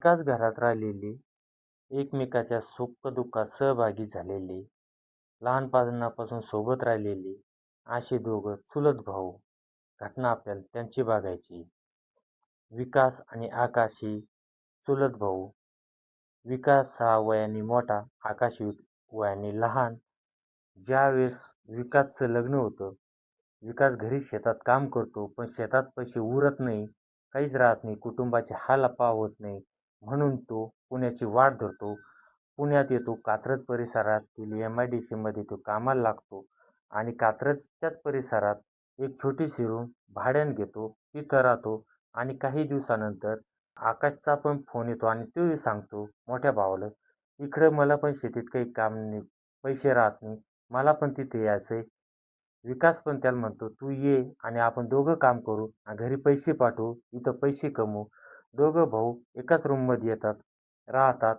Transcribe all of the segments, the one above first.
एकाच घरात राहिलेली, एकमेकाच्या सुख-दुःखात सहभागी झालेली, लहानपणापासून सोबत राहिलेली अशी दोघं चुलत भाऊ घटना आपल्याला त्यांची बघायची. विकास आणि आकाश ही चुलत भाऊ. विकास हा वयाने मोठा, आकाश वयाने लहान. ज्यावेळेस विकासचं लग्न होतं, विकास घरी शेतात काम करतो, पण शेतात पैसे उरत नाही, काहीच राहत नाही, कुटुंबाचे हाल पाहत नाही. म्हणून तो पुण्याची वाट धरतो. पुण्यात येतो. कात्रज परिसरातील एम-आय-डी-सीमध्ये तो कामाला लागतो आणि कात्रजच्याच परिसरात एक छोटीशी रूम भाड्याने घेतो. तिथं राहतो आणि काही दिवसानंतर आकाशचा पण फोन येतो आणि तोही सांगतो मोठ्या भावाला, "इकडं मला पण शेतीत काही काम नाही, पैसे राहत नाही. मला पण तिथे यायचंय." विकास पण त्याला म्हणतो, "तू ये आणि आपण दोघं काम करू आणि घरी पैसे पाठवू, इथं पैसे कमवू." दोघं भाऊ एकाच रूममध्ये येतात, राहतात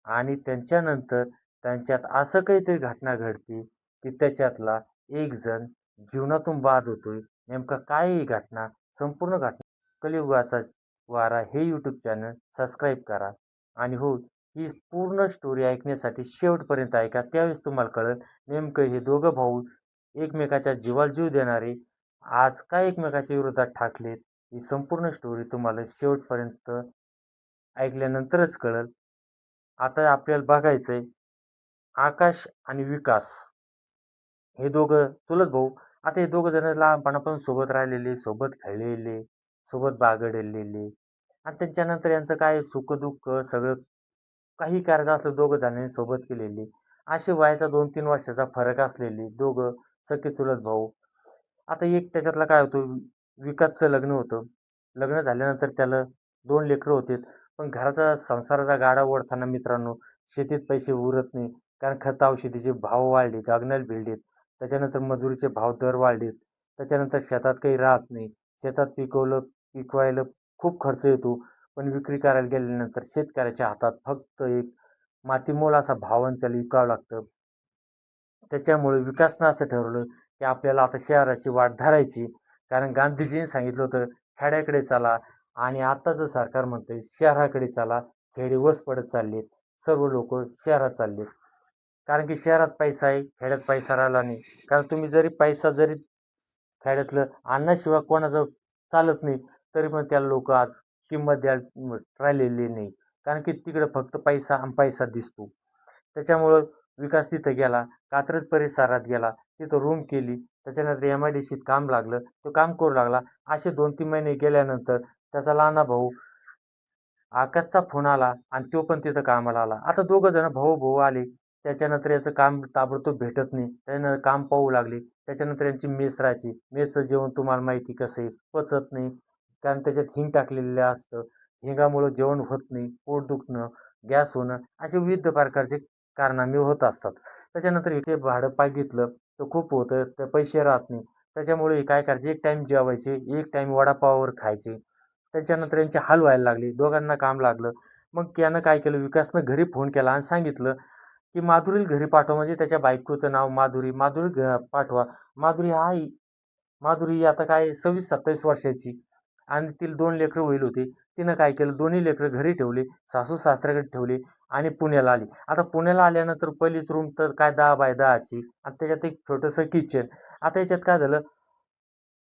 आणि त्यांच्यानंतर त्यांच्यात असं काहीतरी घटना घडते, की त्याच्यातला एक जण जीवनातून बाद होतोय. नेमकं काय ही घटना? संपूर्ण घटना कलियुगाचा वारा हे यूट्यूब चॅनल सबस्क्राईब करा आणि हो, ही पूर्ण स्टोरी ऐकण्यासाठी शेवटपर्यंत ऐका. त्यावेळेस तुम्हाला कळेल नेमकं हे दोघं भाऊ एकमेकाच्या जीवाला जीव देणारे आज का एकमेकाच्या विरोधात ठाकलेत? ही संपूर्ण स्टोरी तुम्हाला शेवटपर्यंत ऐकल्यानंतरच कळेल. आता आपल्याला बघायचंय आकाश आणि विकास हे दोघं चुलत भाऊ. आता हे दोघं जण लहानपणापासून सोबत राहिलेले, सोबत खेळलेले, सोबत बागडलेले आणि त्याच्यानंतर यांचं काय सुख-दुःख सगळं काही कार्य असलं दोघं जणांनी सोबत केलेली. असे वयाचा 2-3 वर्षाचा फरक असलेले दोघं सख्खे चुलत भाऊ. आता एक त्याच्यातला काय होतं, विकासचं लग्न होतं. लग्न झाल्यानंतर त्याला 2 लेकरं होते. पण घराचा संसाराचा गाडा ओढताना मित्रांनो, शेतीत पैसे उरत नाही. कारण खत औषधीचे भाव वाढले, गगनाला भिडलेत. त्याच्यानंतर मजुरीचे भाव दर वाढलेत. त्याच्यानंतर शेतात काही राहत नाही. शेतात पिकवायला खूप खर्च येतो. पण विक्री करायला गेल्यानंतर शेतकऱ्याच्या हातात फक्त एक मातीमोल असा भाव आणि त्याला विकावं लागतं. त्याच्यामुळे विकासनं असं ठरवलं, की आपल्याला आता शहराची वाट धरायची. कारण गांधीजींनी सांगितलं होतं, खेड्याकडे चला आणि आत्ताचं सरकार म्हणतंय शहराकडे चला. खेडे वस पडत चाललेत. सर्व लोकं शहरात चाललेत. कारण की शहरात पैसा आहे, खेड्यात पैसा राहिला नाही. कारण तुम्ही जरी पैसा जरी खेड्यातलं आणण्याशिवाय कोणाचं चालत नाही, तरी पण त्याला लोकं आज किंमत द्यायला राहिलेली नाही. कारण की तिकडे फक्त पैसा आणि पैसा दिसतो. त्याच्यामुळं विकास तिथं गेला, कात्रज परिसरात गेला, तिथं रूम केली. त्याच्यानंतर एम-आय-डी-सीत काम लागलं, तो काम करू लागला. असे 2-3 महिने गेल्यानंतर त्याचा लहाना भाऊ आकाशचा फोन आला आणि तो पण तिथं कामाला आला. आता दोघं जण भाऊ-भाऊ आले. त्याच्यानंतर याचं काम ताबडतोब भेटत नाही. त्यानं काम पाहू लागले. त्याच्यानंतर यांची मेस राहायची. मेसचं जेवण तुम्हाला माहिती कसं आहे, पचत नाही. कारण त्याच्यात हिंग टाकलेलं असतं. हिंगामुळं जेवण होत नाही, पोट दुखणं, गॅस होणं असे विविध प्रकारचे कारनामे होत असतात. त्याच्यानंतर हिचे भाडं बघितलं तर खूप होतं, तर पैसे राहत नाही. त्याच्यामुळे हे काय करायचे, एक टाईम जेवायचे, एक टाईम वडापावावर खायचे. त्याच्यानंतर यांचे हाल व्हायला लागले. दोघांना काम लागलं. मग त्यानं काय केलं, विकासनं घरी फोन केला आणि सांगितलं, की माधुरीला घरी पाठवा. म्हणजे त्याच्या बायकोचं नाव माधुरी. माधुरी पाठवा. माधुरी आहे. माधुरी आता काय 26-27 वर्षाची आणि तिला 2 लेकरं होईल होते. तिनं काय केलं, दोन्ही लेकरं घरी ठेवले, सासू-सासऱ्याकडे ठेवले आणि पुण्याला आली. आता पुण्याला आल्यानंतर पहिलीच रूम तर काय 10 बाय 10 ची आणि त्याच्यात एक छोटंसं किचन. आता याच्यात काय झालं,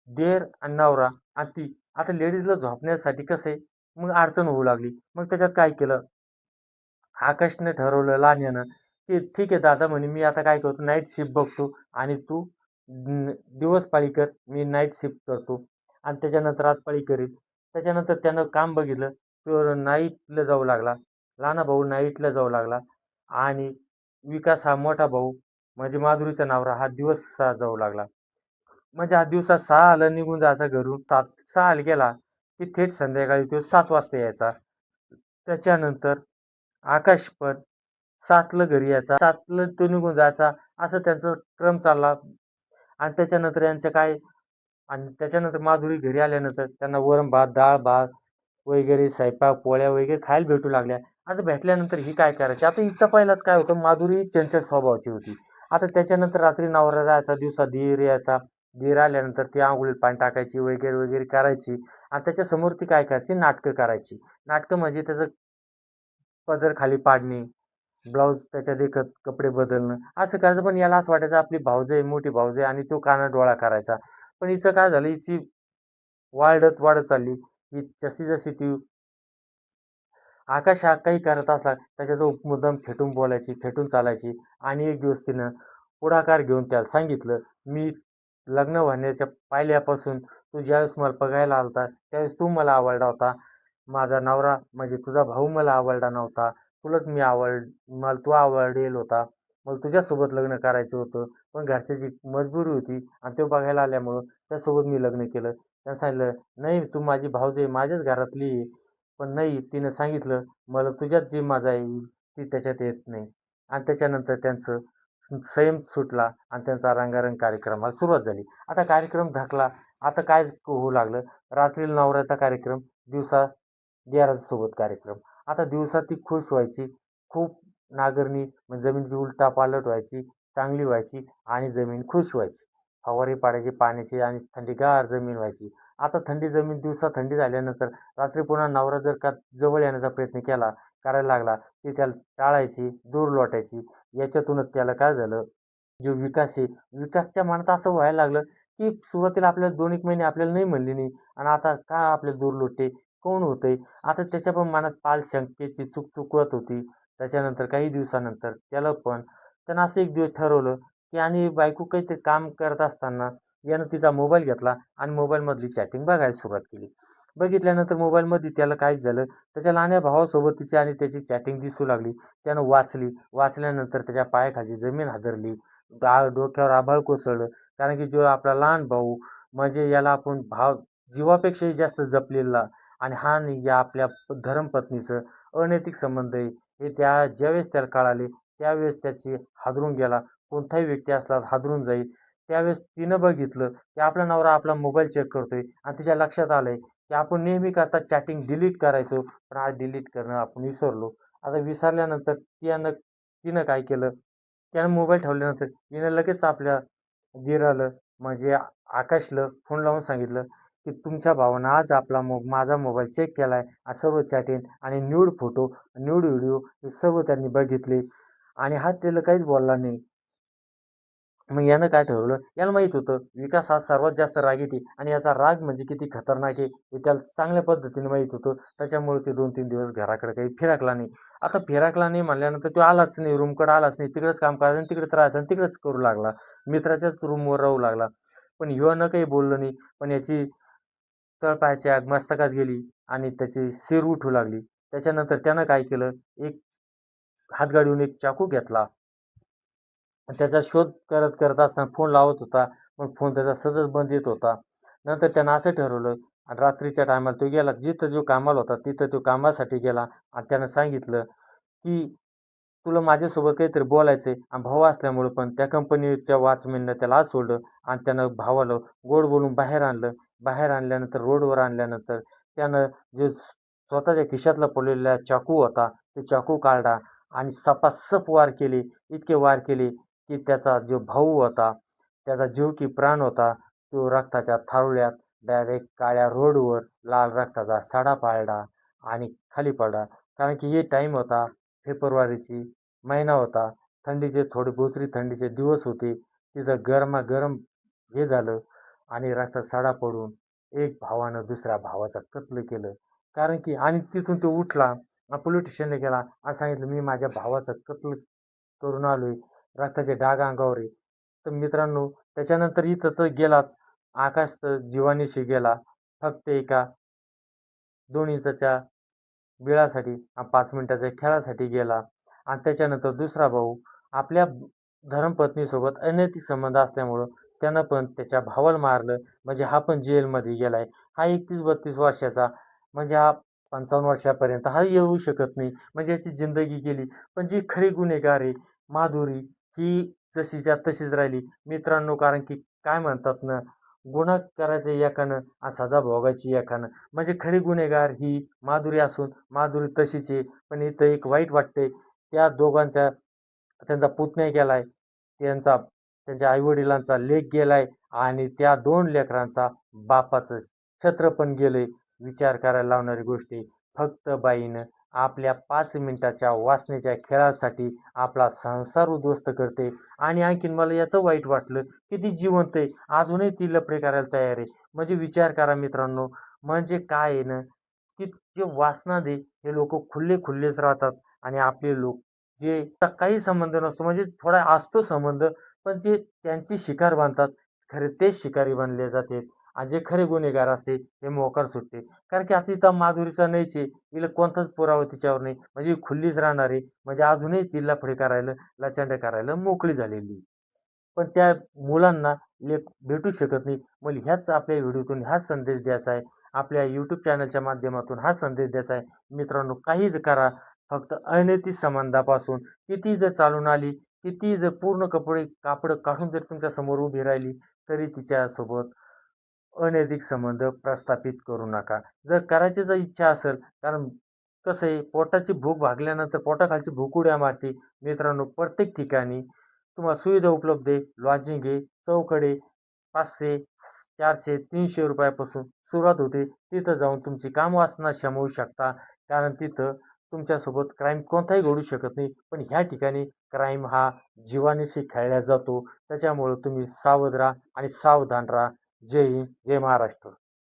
दीर आणि नवरा आणि ती. आता लेडीजला झोपण्यासाठी कसं आहे, मग अडचण होऊ लागली. मग त्याच्यात काय केलं, आकाशने ठरवलं लहान्यानं, की "ठीक आहे दादा," म्हणे, "मी आता काय करतो, नाईट शिफ्ट बघतो आणि तू दिवस पाळी कर. मी नाईट शिफ्ट करतो आणि त्याच्यानंतर रात पाळी करीन." त्याच्यानंतर त्यानं काम बघितलं. तो नाईटला जाऊ लागला. लहाना भाऊ नाईटला जाऊ लागला आणि विकास हा मोठा भाऊ म्हणजे माधुरीचा नवरा हा दिवसा जाऊ लागला. म्हणजे हा दिवसा 6:00ला निघून जायचा घरून. 6:00ला गेला, की थेट संध्याकाळी तो 7 वाजता यायचा. त्याच्यानंतर आकाश पण 7:00ला घरी यायचा. 7:00ला तो निघून जायचा. असं त्यांचा क्रम चालला आणि त्याच्यानंतर यांचं काय आणि त्याच्यानंतर माधुरी घरी आल्यानंतर त्यांना वरण-भात, डाळ-भात वगैरे स्वयंपाक, पोळ्या वगैरे खायला भेटू लागल्या. आता भेटल्यानंतर ही काय करायची? आता हिचं पहिलाच काय होतं, माधुरी चंचल स्वभावाची होती. आता त्याच्यानंतर रात्री नवरा राहायचा, दिवसा दीर यायचा. दीर आल्यानंतर ती अंघोळीला पाणी टाकायची वगैरे, वगैरे करायची आणि त्याच्यासमोर ती काय करायची, नाटकं करायची. नाटकं म्हणजे त्याचं पदर खाली पाडणे, ब्लाऊज त्याच्या देखत कपडे बदलणं, असं करायचं. पण याला असं वाटायचं आपली भावजं आहे, मोठी भावजं आहे आणि तो कानाडोळा करायचा. पण हिचं काय झालं, हिची वाढत वाढत चालली. ही जशी-जशी ती आकाश हा काही करत असला त्याच्याजवळ मुद्दाम खेटून बोलायची, खेटून चालायची आणि एक दिवस तिनं पुढाकार घेऊन त्याला सांगितलं, "मी लग्न होण्याच्या पहिल्यापासून तू ज्यावेळेस मला बघायला आला होता, त्यावेळेस तू मला आवडला होता. माझा नवरा म्हणजे तुझा भाऊ मला आवडला नव्हता. तुलाच मी मला तू आवडेल होता. मला तुझ्यासोबत लग्न करायचं होतं. पण घरच्याची मजबुरी होती आणि तो बघायला आल्यामुळं त्यासोबत मी लग्न केलं." त्यानं सांगितलं, "नाही, तू माझी भावजं आहे, माझ्याच घरातली आहे." पण नाही, तिनं सांगितलं, "मला तुझ्यात जी मजा येईल ती त्याच्यात येत नाही." आणि त्याच्यानंतर त्यांचं संयम सुटला आणि त्यांचा रंगारंग कार्यक्रमाला सुरुवात झाली. आता कार्यक्रम धकला. आता काय होऊ लागलं, रात्री नवऱ्याचा कार्यक्रम, दिवसा दिरासोबत कार्यक्रम. आता दिवसा ती खुश व्हायची. खूप नांगरणी म्हणजे जमीनची उलटापालट व्हायची, चांगली व्हायची आणि जमीन खुश व्हायची. फवारे पाडायचे पाण्याची आणि थंडीगार जमीन व्हायची. आता थंडी जमीन दिवसा थंडी झाल्यानंतर रात्री पुन्हा नवरा जर का जवळ येण्याचा प्रयत्न करायला लागला, ती त्याला टाळायची, दूर लोटायची. याच्यातूनच त्याला काय झालं, जो विकास आहे, विकासच्या मनात असं व्हायला लागलं, की सुरुवातीला आपल्याला 2-1 महिने आपल्याला नाही म्हणली नाही आणि आता का आपल्याला दूर लोटते, काहून होतंय? आता त्याच्या पण मनात शंकेची चूक चुकवत होती. त्याच्यानंतर काही दिवसानंतर त्यानं असं एक दिवस ठरवलं, की आणि बायको काहीतरी काम करत असताना यानं तिचा मोबाईल घेतला आणि मोबाईलमधली चॅटिंग बघायला सुरुवात केली. बघितल्यानंतर मोबाईलमध्ये त्याला काय झालं, त्याच्या लहान्या भावासोबत तिची आणि त्याची चॅटिंग दिसू लागली. त्यानं वाचली. वाचल्यानंतर त्याच्या पायाखाली जमीन हादरली. डोक्यावर आभाळ कोसळलं. कारण की जो आपला लहान भाऊ म्हणजे याला आपण जीवापेक्षाही जास्त जपलेला आणि हा आणि या आपल्या धर्मपत्नीचं अनैतिक संबंध आहे. हे ज्यावेळेस त्याला कळाले, त्यावेळेस त्याची हादरून गेला. कोणताही व्यक्ती असला हादरून जाईल. त्यावेळेस तिनं बघितलं, की आपला नवरा आपला मोबाईल चेक करतोय आणि तिच्या लक्षात आलंय, की आपण नेहमी करता चॅटिंग डिलीट करायचो, पण आज डिलीट करणं आपण विसरलो. आता विसरल्यानंतर तिनं काय केलं, त्यानं मोबाईल ठेवल्यानंतर तिनं लगेच आपल्या दिराला म्हणजे आकाशला फोन लावून सांगितलं, की तुमच्या भावानं आज माझा मोबाईल चेक केलाय. सर्व चॅटिंग आणि न्यूड फोटो, न्यूड व्हिडिओ हे सर्व त्यांनी बघितले आणि हा त्याला काहीच बोलला नाही. मग यानं काय ठरवलं, याला माहीत होतं विकास हा सर्वात जास्त रागीट आहे आणि याचा राग म्हणजे किती खतरनाक आहे हे त्याला चांगल्या पद्धतीने माहीत होतं. त्याच्यामुळे ते 2-3 दिवस घराकडे काही फिरकला नाही. आता फिरकला नाही म्हणल्यानंतर तो आलाच नाही, रूमकडे आलाच नाही. तिकडेच काम करायचं आणि तिकडेच राहायचं आणि तिकडेच करू लागला. मित्राच्याच रूमवर राहू लागला. पण ह्यानं काही बोललं नाही. पण याची तळपायाची आग मस्तकात गेली आणि त्याची सीर उठू लागली. त्याच्यानंतर त्यानं काय केलं, एक हातगाडीहून एक चाकू घेतला त्याचा शोध करत असताना फोन लावत होता. पण फोन त्याचा सतत बंद येत होता. नंतर त्यानं असं ठरवलं आणि रात्रीच्या टायमाला तो गेला. जिथं जो कामाला होता, तिथं तो कामासाठी गेला आणि त्यानं सांगितलं, की "तुला माझ्यासोबत काहीतरी बोलायचंय." आणि भाऊ असल्यामुळं पण त्या कंपनीच्या वॉचमननं त्याला आत सोडलं आणि त्यानं भावाला गोड बोलून बाहेर आणलं. बाहेर आणल्यानंतर रोडवर आणल्यानंतर त्यानं जे स्वतःच्या खिशातला पडलेला चाकू होता, तो चाकू काढला आणि सपासप वार केले. इतके वार केले की त्याचा जो भाऊ होता, त्याचा जीव की प्राण होता, तो रक्ताच्या थारोळ्यात डायरेक्ट काळ्या रोडवर लाल रक्ताचा सडा पाडला आणि खाली पडला. कारण की हे टाईम होता फेब्रुवारीची महिना होता. थंडीचे थोडे बोचरी थंडीचे दिवस होते. तिथं गरमागरम हे झालं आणि रक्तात सडा पडून एक भावानं दुसऱ्या भावाचं कत्ल केलं. कारण की आणि तिथून तो उठला, पोलीस स्टेशनला गेला आणि सांगितलं, "मी माझ्या भावाचं कत्ल करून आलोय. रक्ताचे डाग अंगावर आहे." तर मित्रांनो, त्याच्यानंतर इथं तर गेलाच. आकाश तर जीवानीशी गेला. फक्त एका 2 इंचाच्या बिळासाठी 5 मिनिटाच्या खेळासाठी गेला आणि त्याच्यानंतर दुसरा भाऊ आपल्या धर्मपत्नीसोबत अनैतिक संबंध असल्यामुळं त्यानं पण त्याच्या भावाला मारलं. म्हणजे हा पण जेलमध्ये गेलाय. हा 31-32 वर्षाचा म्हणजे हा 55 वर्षापर्यंत हा येऊ शकत नाही. म्हणजे याची जिंदगी गेली. पण जी खरी गुन्हेगार आहे माधुरी ही जशीच्या तशीच राहिली. मित्रांनो, कारण की काय म्हणतात ना, गुन्हा करायचा एकानं आणि सजा भोगायची एकानं. म्हणजे खरी गुन्हेगार ही माधुरी असून माधुरी तशीच आहे. पण इथं एक वाईट वाटतंय त्या दोघांचा त्यांचा पुतण्या गेलाय. त्यांच्या आई-वडिलांचा लेक गेलाय आणि त्या 2 लेकरांचा बापाचं छत्र पण गेलंय. विचार करायला लावणारी गोष्ट आहे. फक्त बाईनं आपल्या 5 मिनिटाच्या वासनेच्या खेळासाठी आपला संसार उद्ध्वस्त करते. आणि आणखीन मला याचं वाईट वाटलं, की ती जिवंत आहे. अजूनही ती लफडे करायला तयार आहे. म्हणजे विचार करा मित्रांनो, म्हणजे काय आहे ना, की जे वासनात हे लोकं खुल्ले-खुल्लेच राहतात आणि आपले लोक जे काही संबंध नसतो म्हणजे थोडा असतो संबंध, पण जे त्यांची शिकार बांधतात, खरे तेच शिकारी बनले जाते आणि जे खरे गुन्हेगार असते ते मोकार सुटते. कारण की आता इथं माधुरीचा नाहीच आहे. हिला कोणताच पुरावा तिच्यावर नाही. म्हणजे ही खुल्लीच राहणार आहे. म्हणजे अजूनही ती लफडे करायला, लचांड्या करायला मोकळी झालेली. पण त्या मुलांना लेक भेटू शकत नाही. मग ह्याच आपल्या व्हिडिओतून हाच संदेश द्यायचा आहे. आपल्या YouTube चॅनलच्या माध्यमातून हा संदेश द्यायचा आहे. मित्रांनो काहीच करा, फक्त अनैतिक संबंधापासून किती जर चालून आली, किती जर पूर्ण कापड काढून जर तुमच्या समोर उभी राहिली, तरी तिच्यासोबत अनैतिक संबंध प्रस्थापित करू नका. जर करायची जर इच्छा असेल, कारण कसं आहे पोटाची भूक भागल्यानंतर पोटाखालची भूक उड्या मारते. मित्रांनो प्रत्येक ठिकाणी तुम्हाला सुविधा उपलब्ध आहे. लॉजिंग आहे, चौकट आहे. 500, 400, 300 रुपयापासून सुरुवात होते. तिथं जाऊन तुमची कामवासना शमवू शकता. कारण तिथं तुमच्यासोबत क्राईम कोणताही घडू शकत नाही. पण ह्या ठिकाणी क्राईम हा जीवानीशी खेळला जातो. त्याच्यामुळं तुम्ही सावध राहा आणि सावधान राहा. जय हिंद, जय महाराष्ट्र.